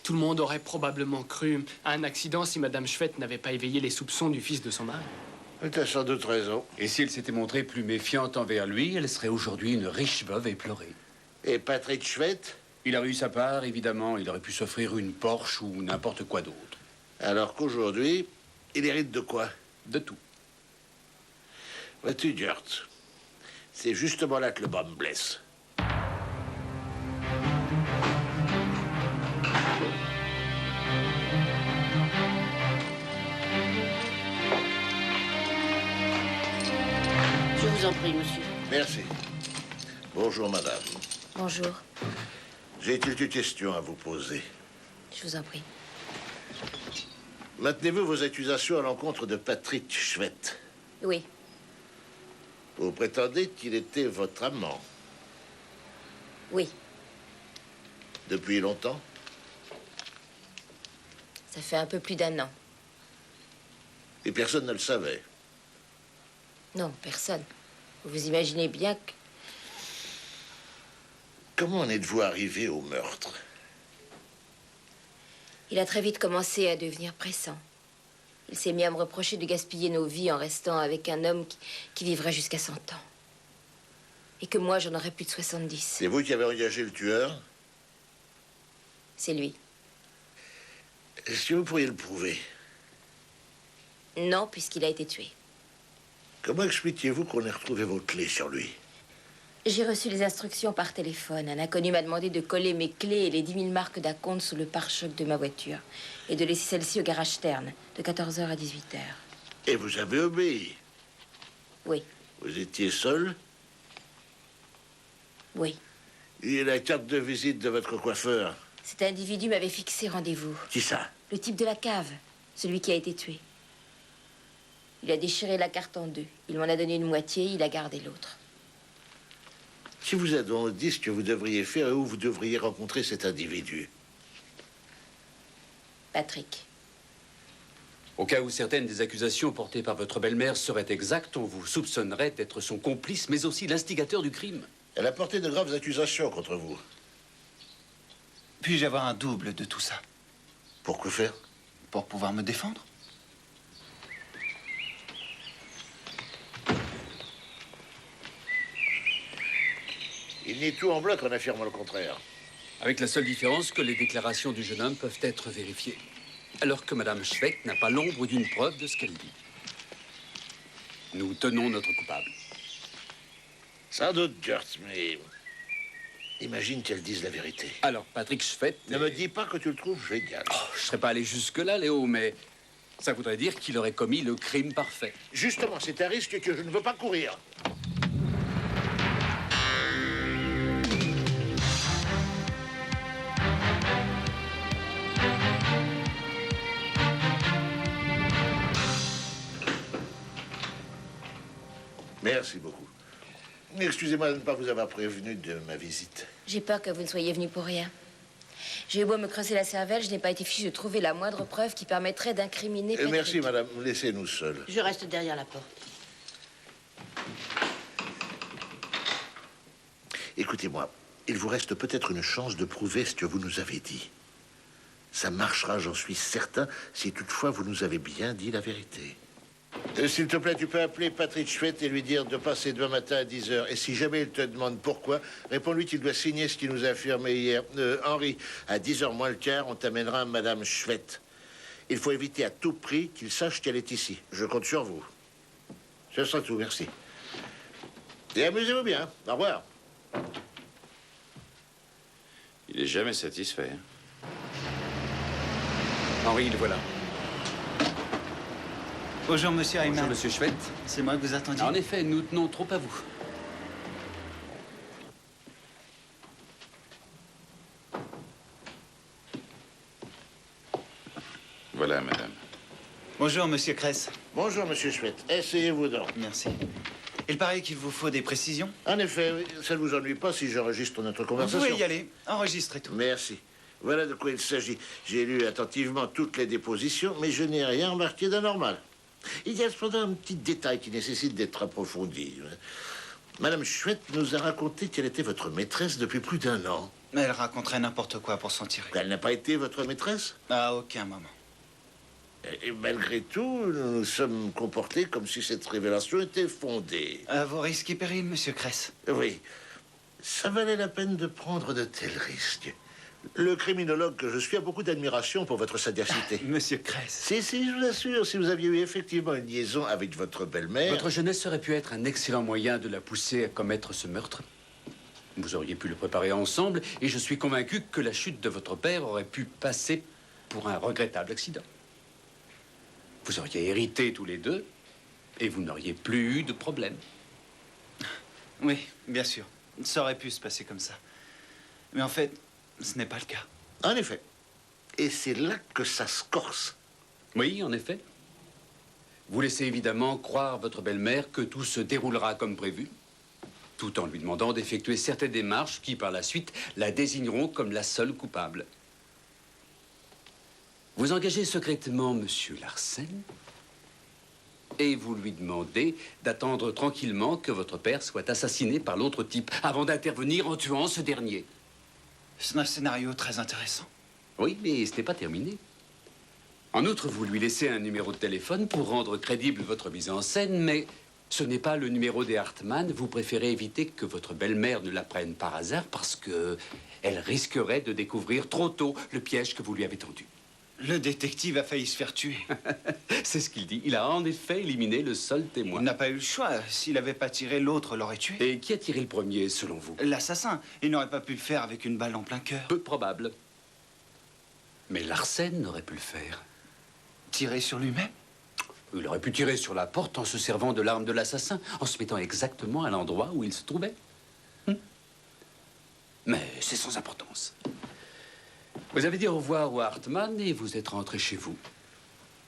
Tout le monde aurait probablement cru à un accident si Madame Schwett n'avait pas éveillé les soupçons du fils de son mari. Tu as sans doute raison. Et si elle s'était montrée plus méfiante envers lui, elle serait aujourd'hui une riche veuve éplorée. Et Patrick Schwett? Il a eu sa part, évidemment. Il aurait pu s'offrir une Porsche ou n'importe quoi d'autre. Alors qu'aujourd'hui, il hérite de quoi? De tout. Vois-tu, Gert, c'est justement là que le bas me blesse. Je vous en prie, monsieur. Merci. Bonjour, madame. Bonjour. J'ai quelques questions à vous poser. Je vous en prie. Maintenez-vous vos accusations à l'encontre de Patrick Schwett? Oui. Vous prétendez qu'il était votre amant? Oui. Depuis longtemps? Ça fait un peu plus d'1 an. Et personne ne le savait? Non, personne. Vous imaginez bien que... Comment en êtes-vous arrivé au meurtre? Il a très vite commencé à devenir pressant. Il s'est mis à me reprocher de gaspiller nos vies en restant avec un homme qui vivrait jusqu'à 100 ans. Et que moi, j'en aurais plus de 70. C'est vous qui avez engagé le tueur? C'est lui. Est-ce que vous pourriez le prouver? Non, puisqu'il a été tué. Comment expliquez-vous qu'on ait retrouvé vos clés sur lui? J'ai reçu les instructions par téléphone. Un inconnu m'a demandé de coller mes clés et les 10 000 marques d'acompte sous le pare-choc de ma voiture et de laisser celle-ci au garage Stern, de 14h à 18h. Et vous avez obéi? Oui. Vous étiez seul? Oui. Et la carte de visite de votre coiffeur? Cet individu m'avait fixé rendez-vous. Qui ça? Le type de la cave, celui qui a été tué. Il a déchiré la carte en deux. Il m'en a donné une moitié, il a gardé l'autre. Qui vous a donc dit ce que vous devriez faire et où vous devriez rencontrer cet individu? Patrick. Au cas où certaines des accusations portées par votre belle-mère seraient exactes, on vous soupçonnerait d'être son complice, mais aussi l'instigateur du crime. Elle a porté de graves accusations contre vous. Puis-je avoir un double de tout ça? Pour que faire? Pour pouvoir me défendre. Il nie tout en bloc en affirmant le contraire. Avec la seule différence que les déclarations du jeune homme peuvent être vérifiées. Alors que Madame Schwett n'a pas l'ombre d'une preuve de ce qu'elle dit. Nous tenons notre coupable. Sans doute, Gert, mais... Imagine qu'elle dise la vérité. Alors, Patrick Schwett... Ne me dis pas que tu le trouves génial. Oh, je serais pas allé jusque-là, Léo, mais... ça voudrait dire qu'il aurait commis le crime parfait. Justement, c'est un risque que je ne veux pas courir. Merci beaucoup. Excusez-moi de ne pas vous avoir prévenu de ma visite. J'ai peur que vous ne soyez venu pour rien. J'ai eu beau me creuser la cervelle, je n'ai pas été fiche de trouver la moindre preuve qui permettrait d'incriminer Patrick. Merci, madame. Laissez-nous seuls. Je reste derrière la porte. Écoutez-moi, il vous reste peut-être une chance de prouver ce que vous nous avez dit. Ça marchera, j'en suis certain, si toutefois vous nous avez bien dit la vérité. S'il te plaît, tu peux appeler Patrick Schwett et lui dire de passer demain matin à 10h. Et si jamais il te demande pourquoi, réponds-lui qu'il doit signer ce qu'il nous a affirmé hier. Henri, à 10h moins le quart, on t'amènera Madame Schwett. Il faut éviter à tout prix qu'il sache qu'elle est ici. Je compte sur vous. Ce sera tout, merci. Et amusez-vous bien. Au revoir. Il est jamais satisfait. Henri, le voilà. Bonjour, monsieur Ayman. Bonjour, monsieur Schwett. C'est moi que vous attendiez. En effet, nous tenons trop à vous. Voilà, madame. Bonjour, monsieur Kress. Bonjour, monsieur Schwett. Essayez-vous donc. Merci. Il paraît qu'il vous faut des précisions. En effet, oui. Ça ne vous ennuie pas si j'enregistre notre Vous conversation? pouvez y aller. Enregistrez tout. Merci. Voilà de quoi il s'agit. J'ai lu attentivement toutes les dépositions, mais je n'ai rien remarqué d'anormal. Il y a cependant un petit détail qui nécessite d'être approfondi. Madame Chouette nous a raconté qu'elle était votre maîtresse depuis plus d'1 an. Mais elle raconterait n'importe quoi pour s'en tirer. Elle n'a pas été votre maîtresse? À aucun moment. Et malgré tout, nous nous sommes comportés comme si cette révélation était fondée. À vos risques et périls, monsieur Kress. Oui. Ça valait la peine de prendre de tels risques. Le criminologue que je suis a beaucoup d'admiration pour votre sagacité. Monsieur Kress. Si, je vous assure, si vous aviez eu effectivement une liaison avec votre belle-mère... Votre jeunesse aurait pu être un excellent moyen de la pousser à commettre ce meurtre. Vous auriez pu le préparer ensemble, et je suis convaincu que la chute de votre père aurait pu passer pour un regrettable accident. Vous auriez hérité tous les deux, et vous n'auriez plus eu de problème. Oui, bien sûr. Ça aurait pu se passer comme ça. Mais en fait, ce n'est pas le cas. En effet. Et c'est là que ça se corse. Oui, en effet. Vous laissez évidemment croire votre belle-mère que tout se déroulera comme prévu, tout en lui demandant d'effectuer certaines démarches qui, par la suite, la désigneront comme la seule coupable. Vous engagez secrètement Monsieur Larsen et vous lui demandez d'attendre tranquillement que votre père soit assassiné par l'autre type avant d'intervenir en tuant ce dernier. C'est un scénario très intéressant. Oui, mais ce n'est pas terminé. En outre, vous lui laissez un numéro de téléphone pour rendre crédible votre mise en scène, mais ce n'est pas le numéro des Hartmann. Vous préférez éviter que votre belle-mère ne l'apprenne par hasard parce que elle risquerait de découvrir trop tôt le piège que vous lui avez tendu. Le détective a failli se faire tuer. C'est ce qu'il dit. Il a en effet éliminé le seul témoin. Il n'a pas eu le choix. S'il n'avait pas tiré, l'autre l'aurait tué. Et qui a tiré le premier, selon vous? L'assassin. Il n'aurait pas pu le faire avec une balle en plein cœur. Peu probable. Mais Larsen n'aurait pu le faire. Tirer sur lui-même? Il aurait pu tirer sur la porte en se servant de l'arme de l'assassin, en se mettant exactement à l'endroit où il se trouvait. Mais c'est sans importance. Vous avez dit au revoir au Hartmann et vous êtes rentré chez vous.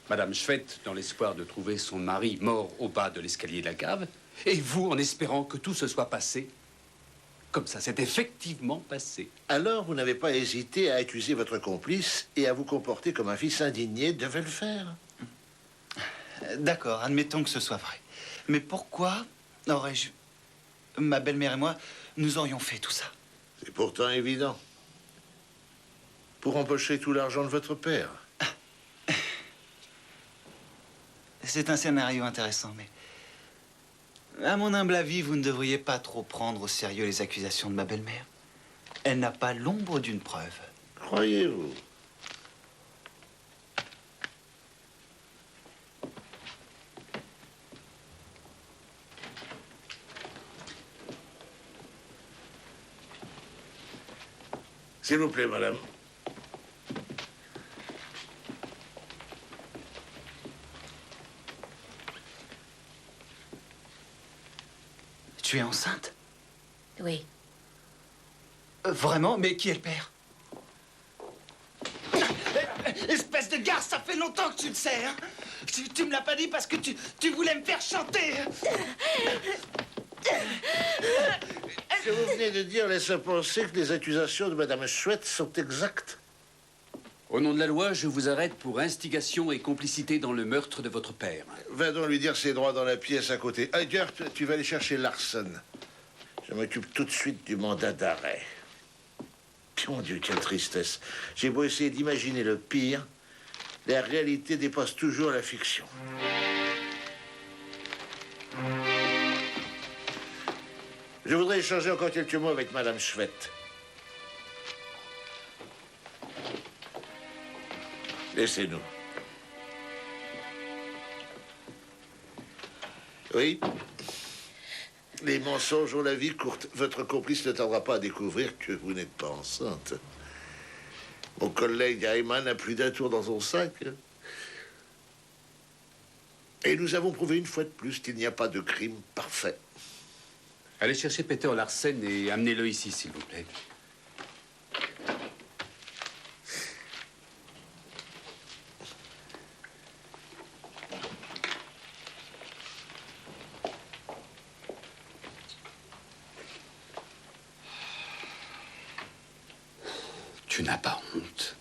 Madame Schwett, dans l'espoir de trouver son mari mort au bas de l'escalier de la cave, et vous en espérant que tout se soit passé comme ça s'est effectivement passé. Alors, vous n'avez pas hésité à accuser votre complice et à vous comporter comme un fils indigné devait le faire. D'accord, admettons que ce soit vrai. Mais pourquoi aurais-je... Ma belle-mère et moi, nous aurions fait tout ça? C'est pourtant évident. Pour empocher tout l'argent de votre père. C'est un scénario intéressant, mais... À mon humble avis, vous ne devriez pas trop prendre au sérieux les accusations de ma belle-mère. Elle n'a pas l'ombre d'une preuve. Croyez-vous? S'il vous plaît, madame. Tu es enceinte? Oui. Vraiment? Mais qui est le père? Espèce de garce, ça fait longtemps que tu le sais, hein? Tu me l'as pas dit parce que tu voulais me faire chanter. Ce que vous venez de dire laisse à penser que les accusations de Madame Chouette sont exactes. Au nom de la loi, je vous arrête pour instigation et complicité dans le meurtre de votre père. Va donc lui dire ses droits dans la pièce à côté. Gert, tu vas aller chercher Larsen. Je m'occupe tout de suite du mandat d'arrêt. Mon Dieu, quelle tristesse. J'ai beau essayer d'imaginer le pire, la réalité dépasse toujours la fiction. Je voudrais échanger encore quelques mots avec Madame Chouette. Laissez-nous. Oui. Les mensonges ont la vie courte. Votre complice ne tardera pas à découvrir que vous n'êtes pas enceinte. Mon collègue Ayman a plus d'un tour dans son sac. Et nous avons prouvé une fois de plus qu'il n'y a pas de crime parfait. Allez chercher Peter Larsen et amenez-le ici, s'il vous plaît. Tu n'as pas honte?